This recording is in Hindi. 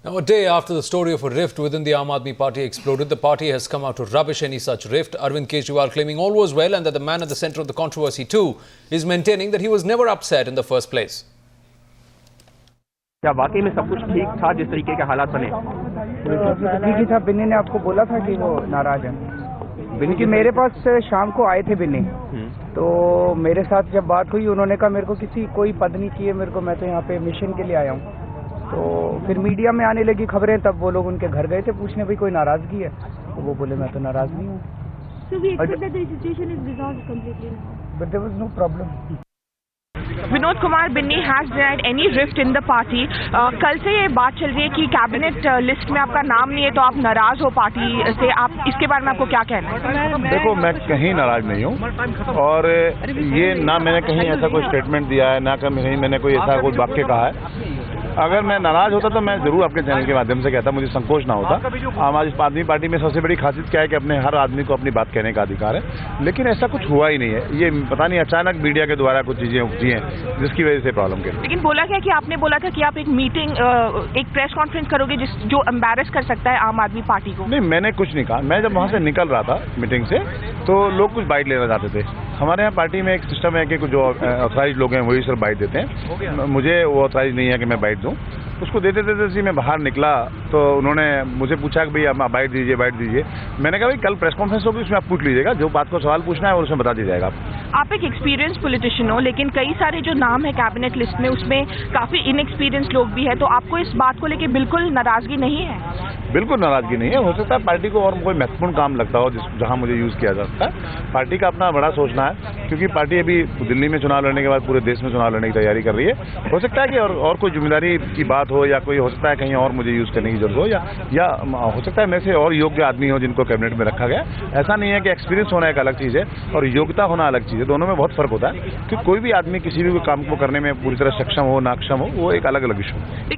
Now, a day after the story of a rift within the Aam Aadmi Party exploded, the party has come out to rubbish any such rift. Arvind Kejriwal claiming all was well and that the man at the centre of the controversy too is maintaining that he was never upset in the first place. क्या वाकई में सब कुछ ठीक था जिस तरीके के हालात बने? ठीक ही था। बिन्नी ने आपको बोला था कि वो नाराज है। बिन्नी मेरे पास शाम को आए थे बिन्नी, तो मेरे साथ जब बात हुई उन्होंने कहा मेरे को कोई पद नहीं चाहिए मेरे को, मैं तो यहाँ पे मिशन के लिए आया हूँ। तो फिर मीडिया में आने लगी खबरें, तब वो लोग उनके घर गए थे पूछने भाई कोई नाराजगी है, तो वो बोले मैं तो नाराज नहीं हूँ। So we expect that the situation is resolved completely now. But there was no problem. Vinod Kumar Binny has denied any rift in the party. कल से ये बात चल रही है कि कैबिनेट लिस्ट में आपका नाम नहीं है तो आप नाराज हो पार्टी से, आप इसके बारे में आपको क्या कहना है? देखो, मैं कहीं नाराज नहीं हूँ और ये ना मैंने कहीं ऐसा कोई स्टेटमेंट दिया है ना कहीं मैंने कोई ऐसा कोई वाक्य कहा है। अगर मैं नाराज होता तो मैं जरूर आपके चैनल के माध्यम से कहता, मुझे संकोच ना होता। आम आदमी पार्टी में सबसे बड़ी खासियत क्या है कि अपने हर आदमी को अपनी बात कहने का अधिकार है, लेकिन ऐसा कुछ हुआ ही नहीं है। ये पता नहीं अचानक मीडिया के द्वारा कुछ चीजें उगती हैं जिसकी वजह से प्रॉब्लम के। लेकिन बोला क्या कि आपने बोला था कि आप एक मीटिंग एक प्रेस कॉन्फ्रेंस करोगे जो एम्बैरेस कर सकता है आम आदमी पार्टी को? नहीं, मैंने कुछ नहीं कहा। मैं जब वहाँ से निकल रहा था मीटिंग से तो लोग कुछ बाइट लेना चाहते थे। हमारे यहाँ पार्टी में एक सिस्टम है कि जो ऑथराइज लोग हैं वही सिर्फ बाइट देते हैं। मुझे वो ऑथराइज नहीं है कि मैं बाइट दूँ। उसको देते देते मैं बाहर निकला तो उन्होंने मुझे पूछा कि भाई आप बाइट दीजिए बाइट दीजिए। मैंने कहा भाई कल प्रेस कॉन्फ्रेंस होगी, उसमें आप पूछ लीजिएगा, जो बात को सवाल पूछना है और उसमें बता दिया जाएगा। आप एक एक्सपीरियंस पॉलिटिशियन हो, लेकिन कई सारे जो नाम है कैबिनेट लिस्ट में उसमें काफी इनएक्सपीरियंस लोग भी है, तो आपको इस बात को लेकर बिल्कुल नाराजगी नहीं है? बिल्कुल नाराजगी नहीं है। हो सकता है पार्टी को और कोई महत्वपूर्ण काम लगता हो जहां मुझे यूज किया जा सकता है। पार्टी का अपना बड़ा सोचना है, क्योंकि पार्टी अभी दिल्ली में चुनाव लड़ने के बाद पूरे देश में चुनाव लड़ने की तैयारी कर रही है। हो सकता है कि और कोई जिम्मेदारी की बात हो या कोई हो सकता है कहीं और मुझे यूज करने की जरूरत हो या हो सकता है मेरे से और योग्य आदमी हो जिनको कैबिनेट में रखा गया। ऐसा नहीं है कि एक्सपीरियंस होना एक अलग चीज है और योग्यता होना अलग चीज है, दोनों में बहुत फर्क होता है। कि कोई भी आदमी किसी भी काम को करने में पूरी तरह सक्षम हो नाक्षम हो, वो एक अलग अलग इशू है।